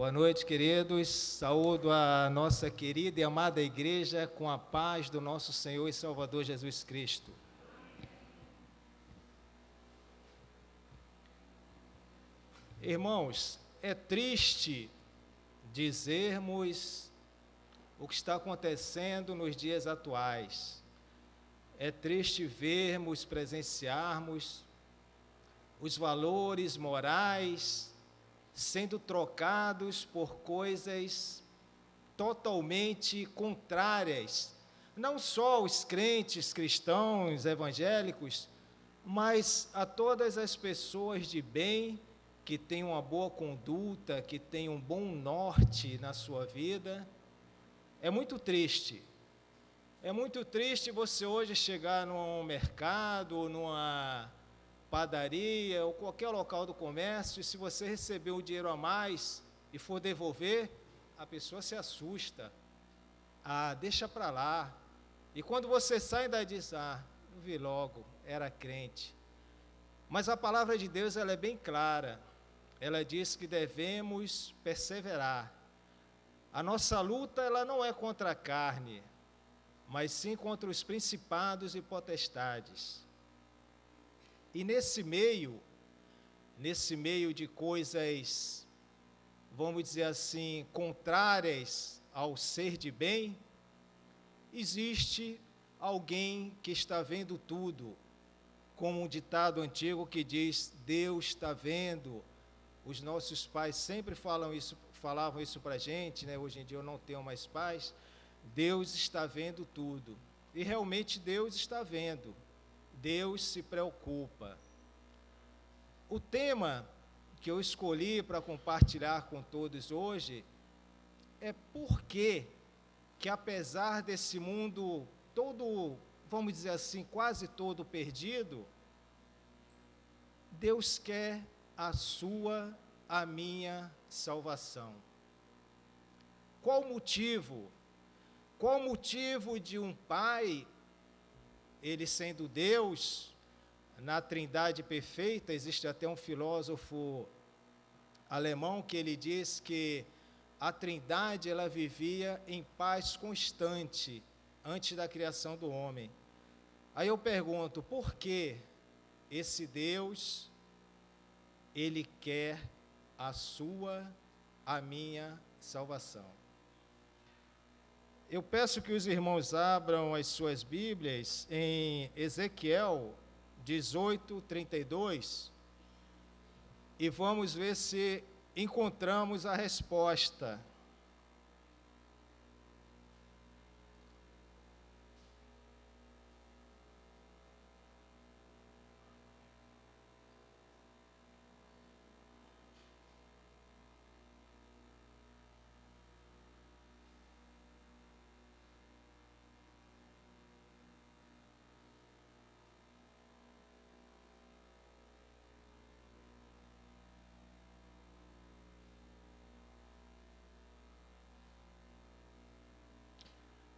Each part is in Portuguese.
Boa noite, queridos. Saúdo a nossa querida e amada igreja com a paz do nosso Senhor e Salvador Jesus Cristo. Irmãos, é triste dizermos o que está acontecendo nos dias atuais. É triste vermos, presenciarmos os valores morais sendo trocados por coisas totalmente contrárias, não só aos crentes cristãos evangélicos, mas a todas as pessoas de bem, que têm uma boa conduta, que têm um bom norte na sua vida. É muito triste você hoje chegar num mercado, ou numa padaria ou qualquer local do comércio, e se você receber um dinheiro a mais e for devolver, a pessoa se assusta. Deixa para lá. E quando você sai daí diz, eu vi logo, era crente. Mas a palavra de Deus, ela é bem clara. Ela diz que devemos perseverar. A nossa luta, ela não é contra a carne, mas sim contra os principados e potestades. E nesse meio de coisas, vamos dizer assim, contrárias ao ser de bem, existe alguém que está vendo tudo, como um ditado antigo que diz, Deus está vendo. Os nossos pais sempre falavam isso para a gente, né? Hoje em dia eu não tenho mais pais. Deus está vendo tudo. E realmente Deus está vendo. Deus se preocupa. O tema que eu escolhi para compartilhar com todos hoje é por que apesar desse mundo todo, vamos dizer assim, quase todo perdido, Deus quer a minha salvação. Qual o motivo? Qual o motivo de um pai, ele sendo Deus, na Trindade perfeita? Existe até um filósofo alemão que ele diz que a Trindade, ela vivia em paz constante antes da criação do homem. Aí eu pergunto, por que esse Deus, ele quer a minha salvação? Eu peço que os irmãos abram as suas Bíblias em Ezequiel 18:32 e vamos ver se encontramos a resposta.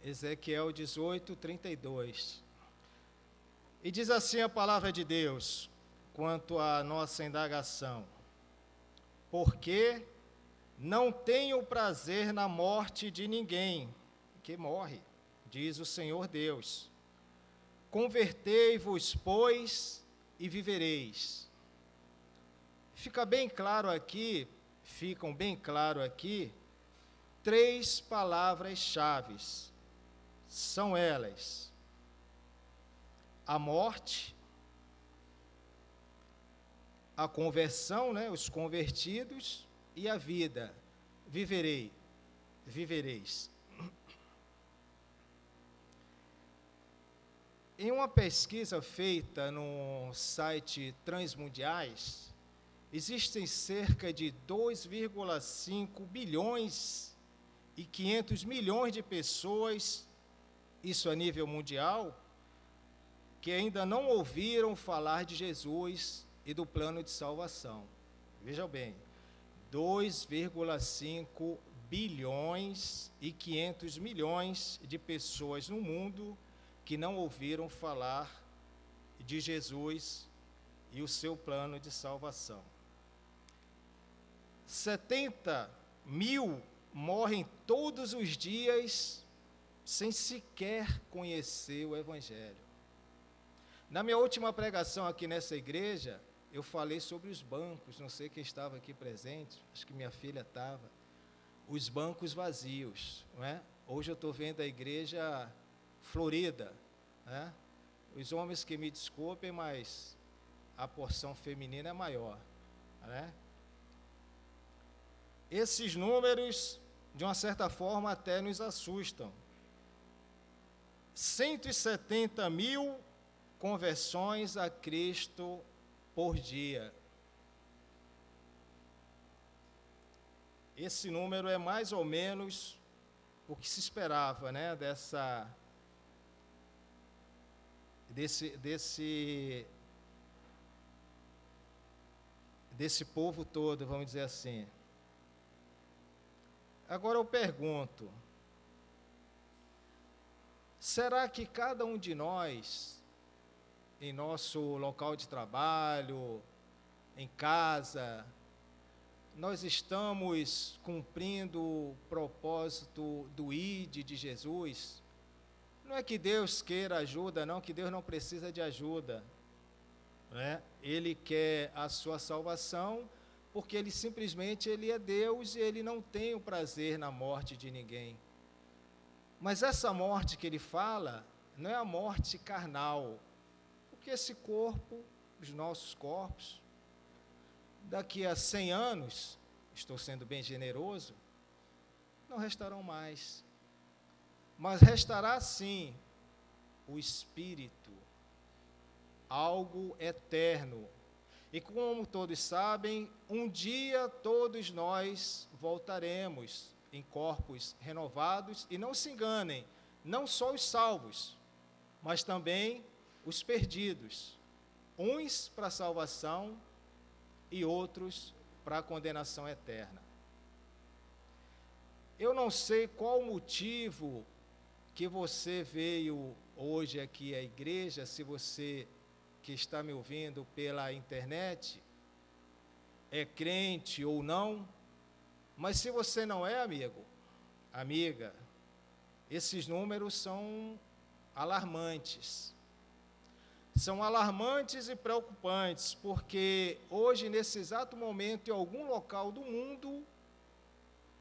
Ezequiel 18:32. E diz assim a palavra de Deus, quanto à nossa indagação: porque não tenho prazer na morte de ninguém que morre, diz o Senhor Deus. Convertei-vos, pois, e vivereis. Ficam bem claro aqui, três palavras-chave. São elas: a morte, a conversão, os convertidos, e a vida. Vivereis. Em uma pesquisa feita no site Transmundiais, existem cerca de 2,5 bilhões e 500 milhões de pessoas, isso a nível mundial, que ainda não ouviram falar de Jesus e do plano de salvação. Vejam bem, 2,5 bilhões e 500 milhões de pessoas no mundo que não ouviram falar de Jesus e o seu plano de salvação. 70 1000 morrem todos os dias sem sequer conhecer o Evangelho. Na minha última pregação aqui nessa igreja, eu falei sobre os bancos, não sei quem estava aqui presente, acho que minha filha estava, os bancos vazios, não é? Hoje eu estou vendo a igreja florida, né? Os homens que me desculpem, mas a porção feminina é maior, né? Esses números, de uma certa forma, até nos assustam. 170.000 conversões a Cristo por dia. Esse número é mais ou menos o que se esperava, né, desse povo todo, vamos dizer assim. Agora eu pergunto, será que cada um de nós, em nosso local de trabalho, em casa, nós estamos cumprindo o propósito do ID de Jesus? Não é que Deus queira ajuda, não, que Deus não precisa de ajuda, né? Ele quer a sua salvação, porque Ele simplesmente é Deus e Ele não tem o prazer na morte de ninguém. Mas essa morte que Ele fala, não é a morte carnal, porque esse corpo, os nossos corpos, daqui a 100 anos, estou sendo bem generoso, não restarão mais. Mas restará sim o Espírito, algo eterno. E como todos sabem, um dia todos nós voltaremos em corpos renovados, e não se enganem, não só os salvos, mas também os perdidos, uns para a salvação e outros para a condenação eterna. Eu não sei qual o motivo que você veio hoje aqui à igreja, se você que está me ouvindo pela internet é crente ou não, mas se você não é, amigo, amiga, esses números são alarmantes. São alarmantes e preocupantes, porque hoje, nesse exato momento, em algum local do mundo,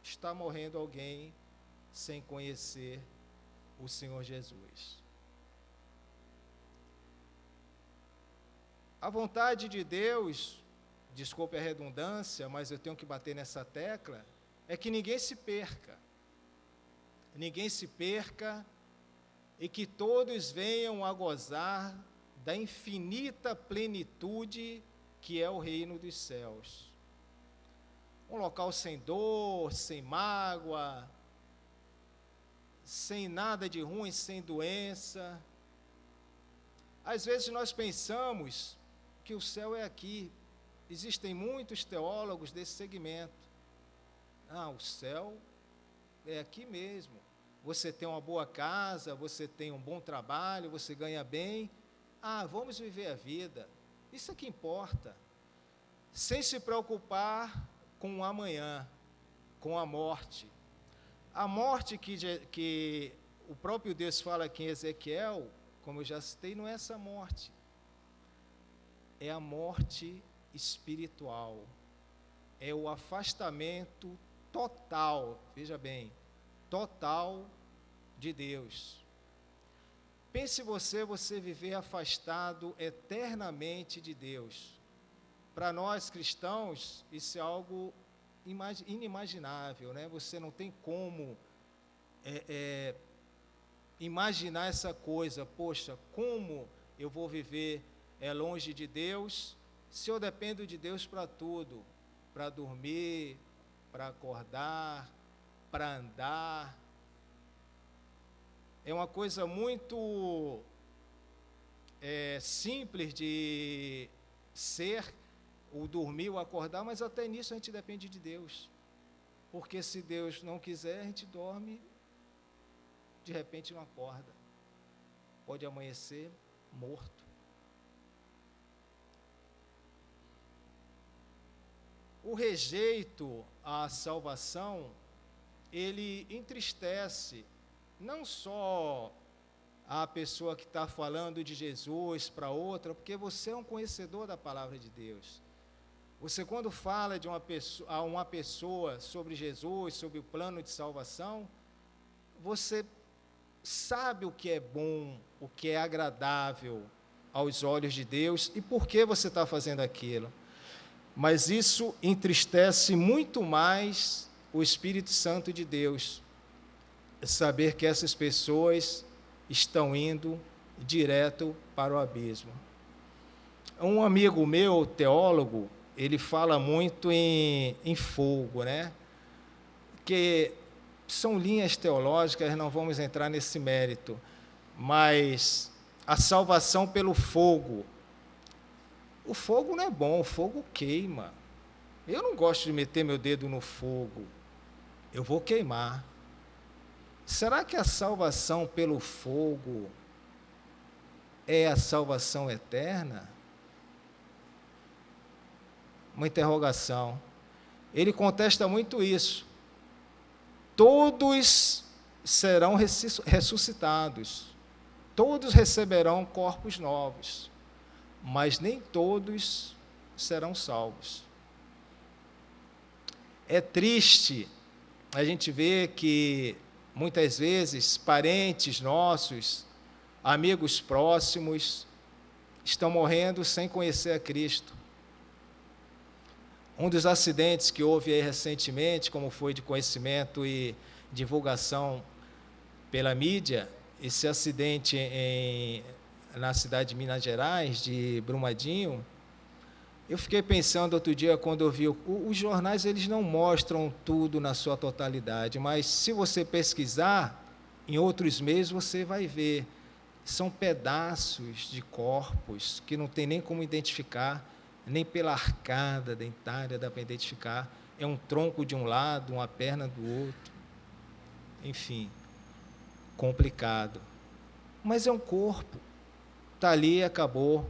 está morrendo alguém sem conhecer o Senhor Jesus. A vontade de Deus, desculpe a redundância, mas eu tenho que bater nessa tecla, é que ninguém se perca. Ninguém se perca e que todos venham a gozar da infinita plenitude que é o reino dos céus. Um local sem dor, sem mágoa, sem nada de ruim, sem doença. Às vezes nós pensamos que o céu é aqui. Existem muitos teólogos desse segmento. O céu é aqui mesmo. Você tem uma boa casa, você tem um bom trabalho, você ganha bem. Vamos viver a vida. Isso é que importa. Sem se preocupar com o amanhã, com a morte. A morte que o próprio Deus fala aqui em Ezequiel, como eu já citei, não é essa morte. É a morte espiritual. É o afastamento total, veja bem, total de Deus. Pense você viver afastado eternamente de Deus. Para nós cristãos, isso é algo inimaginável, né? Você não tem como imaginar essa coisa. Poxa, como eu vou viver longe de Deus, se eu dependo de Deus para tudo, para dormir, para acordar, para andar. É uma coisa muito simples de ser, o dormir, o acordar, mas até nisso a gente depende de Deus. Porque se Deus não quiser, a gente dorme, de repente não acorda. Pode amanhecer morto. o rejeito à salvação, ele entristece não só a pessoa que está falando de Jesus para outra, porque você é um conhecedor da palavra de Deus. Você, quando fala de a uma pessoa sobre Jesus, sobre o plano de salvação, você sabe o que é bom, o que é agradável aos olhos de Deus e por que você está fazendo aquilo. Mas isso entristece muito mais o Espírito Santo de Deus, saber que essas pessoas estão indo direto para o abismo. Um amigo meu, teólogo, ele fala muito em fogo, né? Que são linhas teológicas, não vamos entrar nesse mérito, mas a salvação pelo fogo. O fogo não é bom, o fogo queima. Eu não gosto de meter meu dedo no fogo, eu vou queimar. Será que a salvação pelo fogo é a salvação eterna? Uma interrogação. Ele contesta muito isso. Todos serão ressuscitados, todos receberão corpos novos, mas nem todos serão salvos. É triste a gente ver que, muitas vezes, parentes nossos, amigos próximos, estão morrendo sem conhecer a Cristo. Um dos acidentes que houve aí recentemente, como foi de conhecimento e divulgação pela mídia, esse acidente na cidade de Minas Gerais, de Brumadinho, eu fiquei pensando outro dia, quando eu vi, os jornais eles não mostram tudo na sua totalidade, mas se você pesquisar, em outros meios você vai ver, são pedaços de corpos que não tem nem como identificar, nem pela arcada dentária dá para identificar, é um tronco de um lado, uma perna do outro, enfim, complicado. Mas é um corpo, está ali e acabou.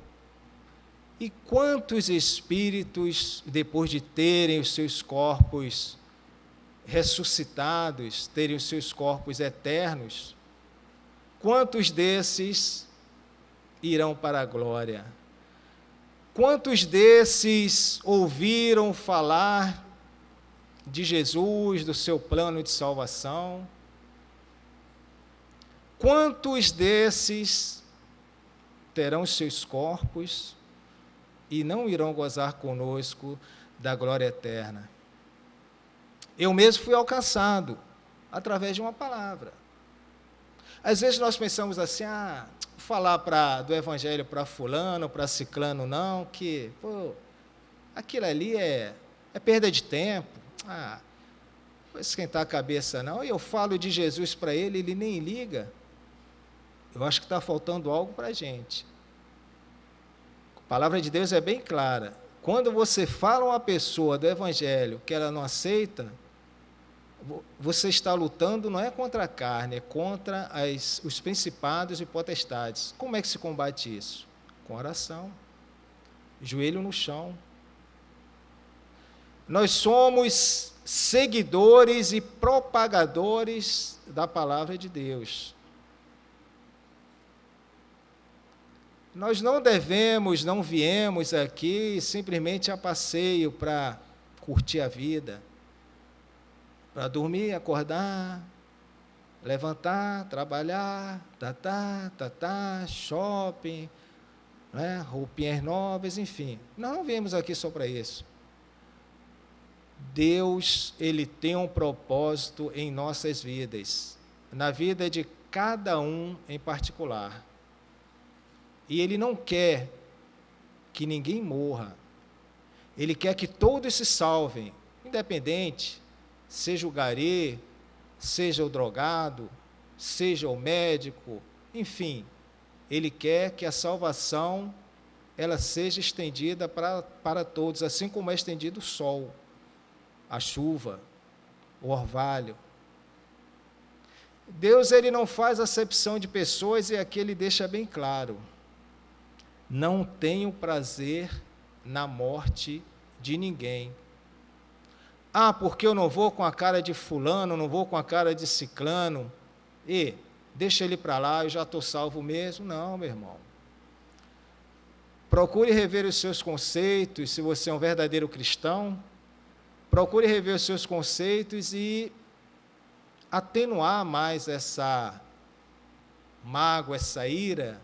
E quantos espíritos, depois de terem os seus corpos ressuscitados, terem os seus corpos eternos, quantos desses irão para a glória? Quantos desses ouviram falar de Jesus, do seu plano de salvação? Quantos desses terão seus corpos e não irão gozar conosco da glória eterna? Eu mesmo fui alcançado através de uma palavra. Às vezes nós pensamos assim, falar do evangelho para fulano, para ciclano, não, que aquilo ali é perda de tempo, vou esquentar a cabeça não, e eu falo de Jesus para ele, ele nem liga. Eu acho que está faltando algo para a gente. A palavra de Deus é bem clara, quando você fala a uma pessoa do evangelho que ela não aceita, você está lutando não é contra a carne, é contra os principados e potestades. Como é que se combate isso? Com oração, joelho no chão. Nós somos seguidores e propagadores da palavra de Deus. Nós não viemos aqui simplesmente a passeio para curtir a vida, para dormir, acordar, levantar, trabalhar, shopping, né, roupinhas novas, enfim. Nós não viemos aqui só para isso. Deus, ele tem um propósito em nossas vidas, na vida de cada um em particular. E ele não quer que ninguém morra. Ele quer que todos se salvem, independente, seja o gari, seja o drogado, seja o médico, enfim, ele quer que a salvação ela seja estendida para todos, assim como é estendido o sol, a chuva, o orvalho. Deus ele não faz acepção de pessoas e aqui ele deixa bem claro, não tenho prazer na morte de ninguém. Ah, porque eu não vou com a cara de fulano, não vou com a cara de ciclano, e deixa ele para lá, eu já estou salvo mesmo. Não, meu irmão. Procure rever os seus conceitos, se você é um verdadeiro cristão. Procure rever os seus conceitos e atenuar mais essa mágoa, essa ira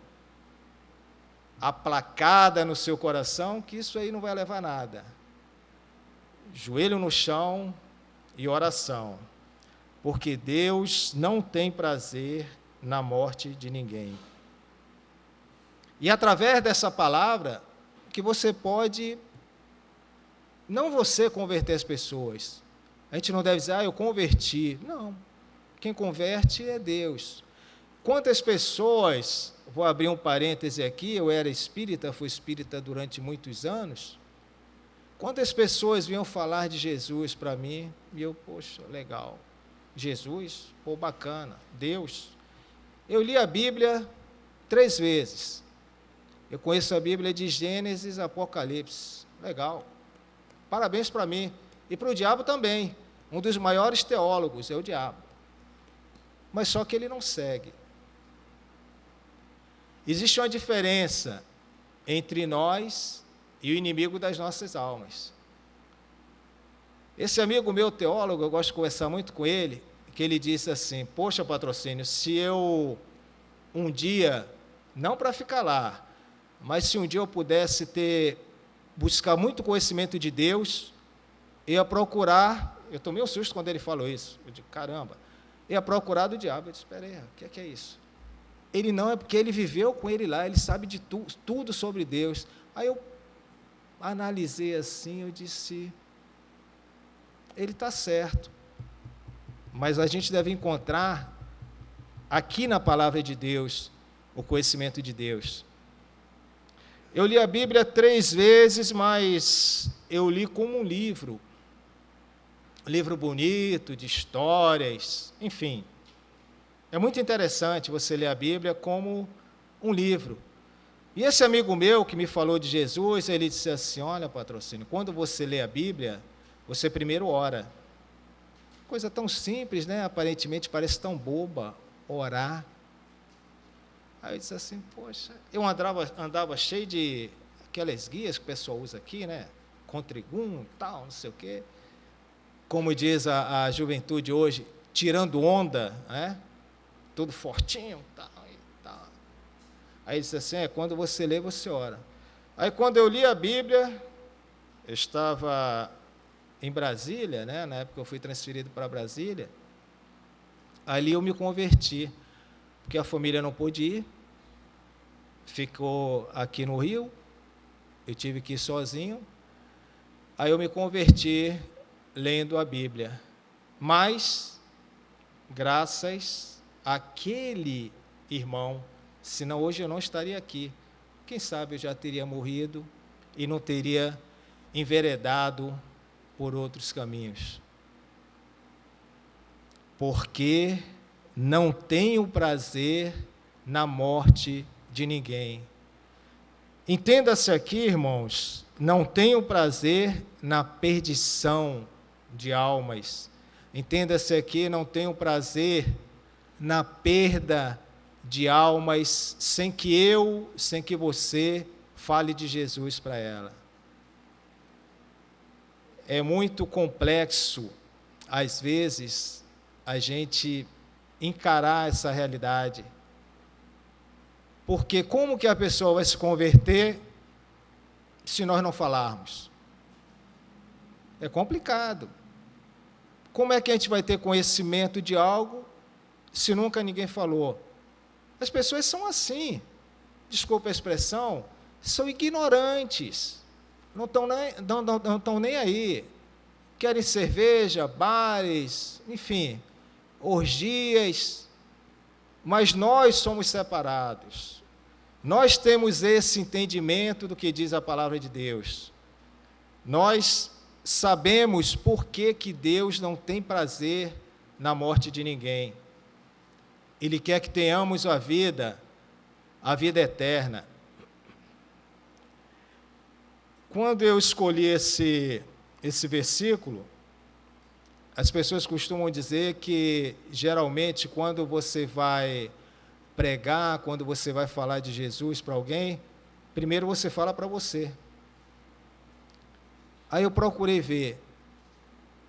aplacada no seu coração, que isso aí não vai levar a nada. Joelho no chão e oração, porque Deus não tem prazer na morte de ninguém. E através dessa palavra, que você pode, não você converter as pessoas. A gente não deve dizer, eu converti. Não, quem converte é Deus. Quantas pessoas, vou abrir um parêntese aqui, eu era espírita, fui espírita durante muitos anos, quantas pessoas vinham falar de Jesus para mim, e eu, poxa, legal, Jesus, pô, bacana, Deus. Eu li a Bíblia 3 vezes, eu conheço a Bíblia de Gênesis a Apocalipse, legal, parabéns para mim, e para o diabo também, um dos maiores teólogos é o diabo, mas só que ele não segue. Existe uma diferença entre nós e o inimigo das nossas almas. Esse amigo meu, teólogo, eu gosto de conversar muito com ele, que ele disse assim, poxa, Patrocínio, se eu um dia, não para ficar lá, mas se um dia eu pudesse buscar muito conhecimento de Deus, eu ia procurar, eu tomei um susto quando ele falou isso, eu digo, caramba, eu ia procurar do diabo. Eu disse, espera aí, o que é isso? Ele não, é porque ele viveu com ele lá, ele sabe de tudo sobre Deus. Aí eu analisei assim, eu disse, ele está certo, mas a gente deve encontrar aqui na palavra de Deus o conhecimento de Deus. Eu li a Bíblia 3 vezes, mas eu li como um livro bonito, de histórias, enfim. É muito interessante você ler a Bíblia como um livro. E esse amigo meu que me falou de Jesus, ele disse assim, olha, Patrocínio, quando você lê a Bíblia, você primeiro ora. Coisa tão simples, né? Aparentemente parece tão boba, orar. Aí eu disse assim, poxa, eu andava cheio de aquelas guias que o pessoal usa aqui, né? Contrigum, tal, não sei o quê. Como diz a juventude hoje, tirando onda, né? Tudo fortinho, tal, e tal. Aí disse assim, quando você lê, você ora. Aí quando eu li a Bíblia, eu estava em Brasília, né, na época eu fui transferido para Brasília, ali eu me converti, porque a família não pôde ir, ficou aqui no Rio, eu tive que ir sozinho, aí eu me converti lendo a Bíblia, mas, graças àquele irmão, senão hoje eu não estaria aqui, quem sabe eu já teria morrido e não teria enveredado por outros caminhos. Porque não tenho prazer na morte de ninguém. Entenda-se aqui, irmãos, não tenho prazer na perdição de almas. Entenda-se aqui, não tenho prazer na perda de almas sem que você fale de Jesus para ela. É muito complexo, às vezes, a gente encarar essa realidade. Porque como que a pessoa vai se converter se nós não falarmos? É complicado. Como é que a gente vai ter conhecimento de algo se nunca ninguém falou? As pessoas são assim, desculpa a expressão, são ignorantes, não estão nem aí, querem cerveja, bares, enfim, orgias, mas nós somos separados, nós temos esse entendimento do que diz a palavra de Deus, nós sabemos por que Deus não tem prazer na morte de ninguém. Ele quer que tenhamos a vida eterna. Quando eu escolhi esse versículo, As pessoas costumam dizer que, geralmente, quando você vai pregar, quando você vai falar de Jesus para alguém, primeiro você fala para você. Aí eu procurei ver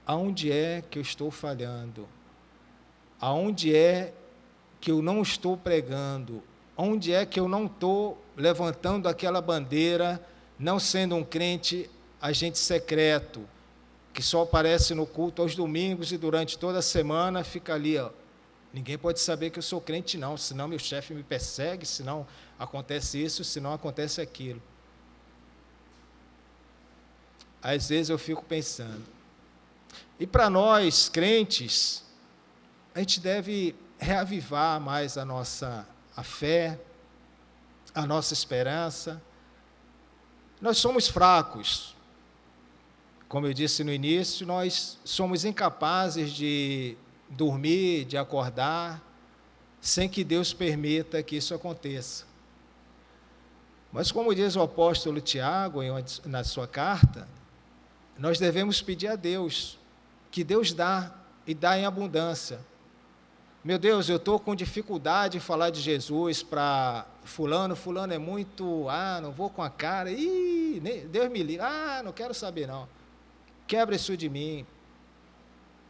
aonde é que eu estou falhando, aonde é que eu não estou pregando, onde é que eu não estou levantando aquela bandeira, não sendo um crente agente secreto, que só aparece no culto aos domingos e durante toda a semana fica ali, ó. Ninguém pode saber que eu sou crente não, senão meu chefe me persegue, senão acontece isso, senão acontece aquilo. Às vezes eu fico pensando, e para nós crentes, a gente deve reavivar mais a fé, a nossa esperança. Nós somos fracos. Como eu disse no início, nós somos incapazes de dormir, de acordar, sem que Deus permita que isso aconteça. Mas como diz o apóstolo Tiago, na sua carta, nós devemos pedir a Deus, que Deus dá, e dá em abundância. Meu Deus, eu estou com dificuldade em falar de Jesus para fulano é muito, não vou com a cara, Deus me livre, não quero saber não. Quebra isso de mim.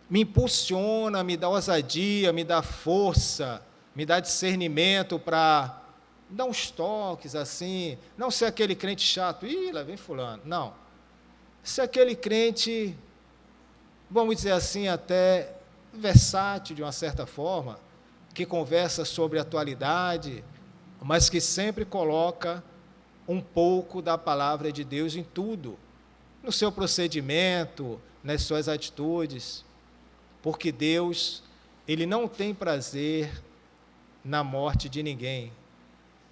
Me impulsiona, me dá ousadia, me dá força, me dá discernimento para dar uns toques assim, não ser aquele crente chato, lá vem fulano, não. Ser aquele crente, vamos dizer assim, até versátil de uma certa forma, que conversa sobre a atualidade, mas que sempre coloca um pouco da palavra de Deus em tudo, no seu procedimento, nas suas atitudes, porque Deus, Ele não tem prazer na morte de ninguém,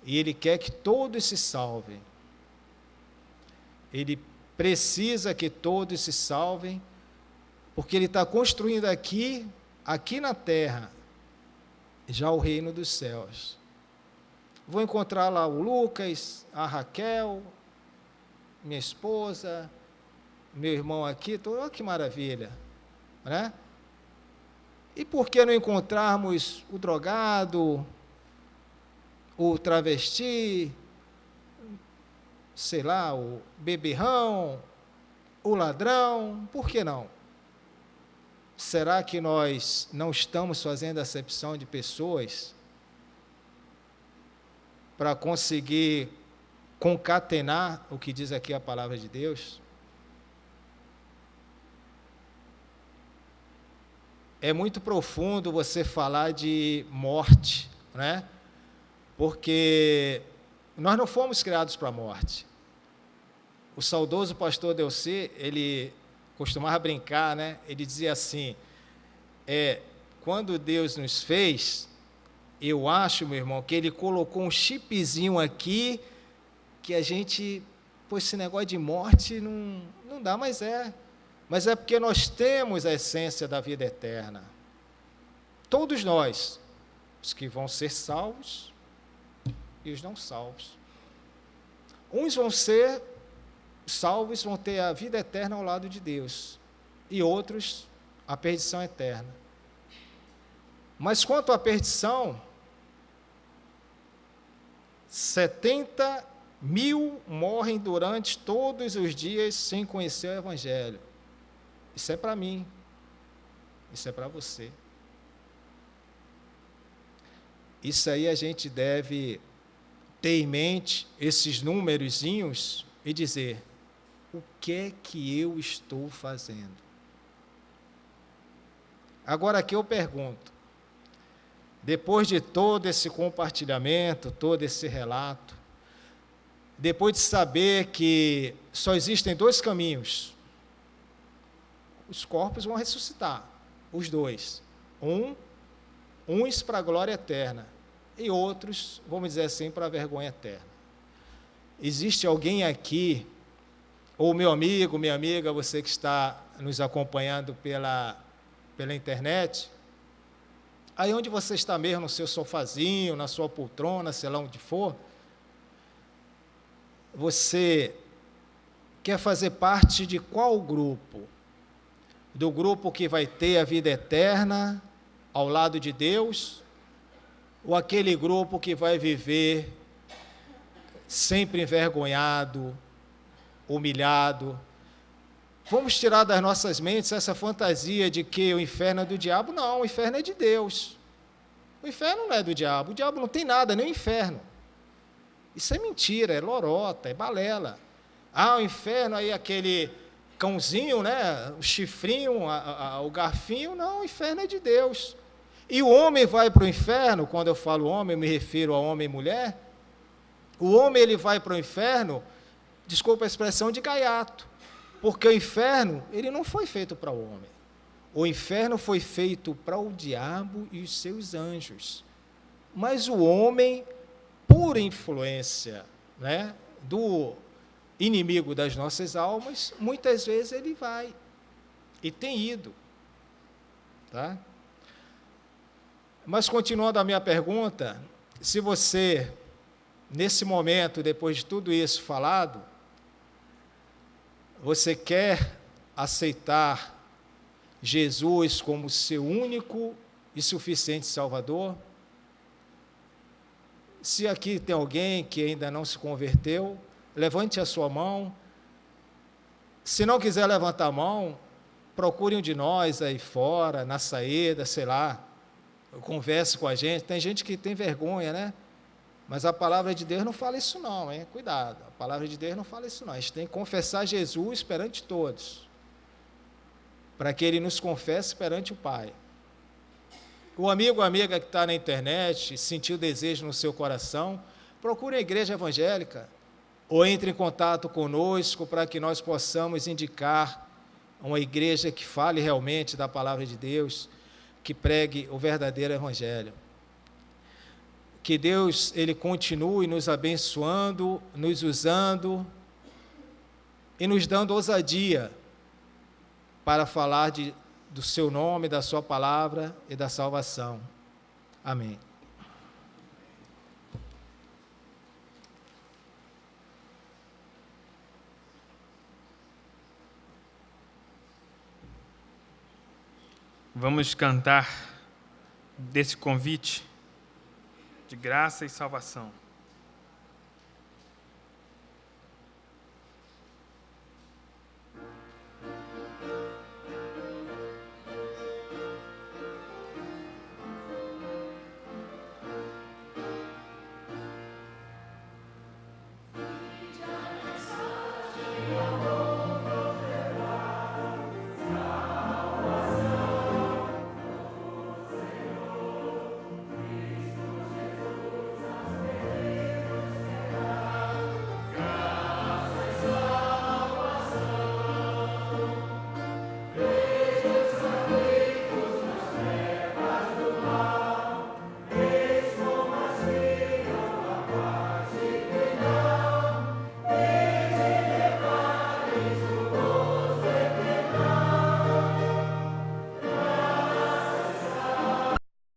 e Ele quer que todos se salvem. Ele precisa que todos se salvem, porque Ele está construindo aqui na terra, já o reino dos céus. Vou encontrar lá o Lucas, a Raquel, minha esposa, meu irmão aqui, olha que maravilha, né? E por que não encontrarmos o drogado, o travesti, sei lá, o beberrão, o ladrão, por que não? Será que nós não estamos fazendo acepção de pessoas para conseguir concatenar o que diz aqui a palavra de Deus? É muito profundo você falar de morte, né? Porque nós não fomos criados para a morte. O saudoso pastor Delci, ele costumava brincar, né? Ele dizia assim, quando Deus nos fez, eu acho, meu irmão, que Ele colocou um chipzinho aqui, que a gente, esse negócio de morte não dá, mas é porque nós temos a essência da vida eterna. Todos nós, os que vão ser salvos e os não salvos. Uns vão ser salvos, vão ter a vida eterna ao lado de Deus, e outros, a perdição eterna. Mas quanto à perdição, 70 mil morrem durante todos os dias sem conhecer o Evangelho. Isso é para mim, isso é para você. Isso aí a gente deve ter em mente, esses númerozinhos, e dizer, o que é que eu estou fazendo? Agora aqui eu pergunto, depois de todo esse compartilhamento, todo esse relato, depois de saber que só existem dois caminhos, os corpos vão ressuscitar, os dois. Uns para a glória eterna e outros, vamos dizer assim, para a vergonha eterna. Existe alguém aqui, ou meu amigo, minha amiga, você que está nos acompanhando pela internet, aí onde você está mesmo, no seu sofazinho, na sua poltrona, sei lá onde for, você quer fazer parte de qual grupo? do grupo que vai ter a vida eterna ao lado de Deus, ou aquele grupo que vai viver sempre envergonhado, humilhado? Vamos tirar das nossas mentes essa fantasia de que o inferno é do diabo. Não, o inferno é de Deus. O inferno não é do diabo. O diabo não tem nada, nem o inferno. Isso é mentira, é lorota, é balela. O inferno aí, aquele cãozinho, né? O chifrinho, o garfinho. Não, o inferno é de Deus. E o homem vai para o inferno. Quando eu falo homem, eu me refiro a homem e mulher. O homem, ele vai para o inferno, desculpa a expressão, de gaiato. Porque o inferno, ele não foi feito para o homem. O inferno foi feito para o diabo e os seus anjos. Mas o homem, por influência, né, do inimigo das nossas almas, muitas vezes ele vai. E tem ido. Tá? Mas, continuando a minha pergunta, se você, nesse momento, depois de tudo isso falado, você quer aceitar Jesus como seu único e suficiente Salvador? Se aqui tem alguém que ainda não se converteu, levante a sua mão. Se não quiser levantar a mão, procure um de nós aí fora, na saída, sei lá, converse com a gente. Tem gente que tem vergonha, né? Mas a palavra de Deus não fala isso não, hein? Cuidado, a palavra de Deus não fala isso não. A gente tem que confessar Jesus perante todos, para que Ele nos confesse perante o Pai. O amigo ou amiga que está na internet, sentiu desejo no seu coração, procure a igreja evangélica, ou entre em contato conosco para que nós possamos indicar uma igreja que fale realmente da palavra de Deus, que pregue o verdadeiro evangelho. Que Deus, Ele continue nos abençoando, nos usando e nos dando ousadia para falar do seu nome, da sua palavra e da salvação. Amém. Vamos cantar desse convite de graça e salvação.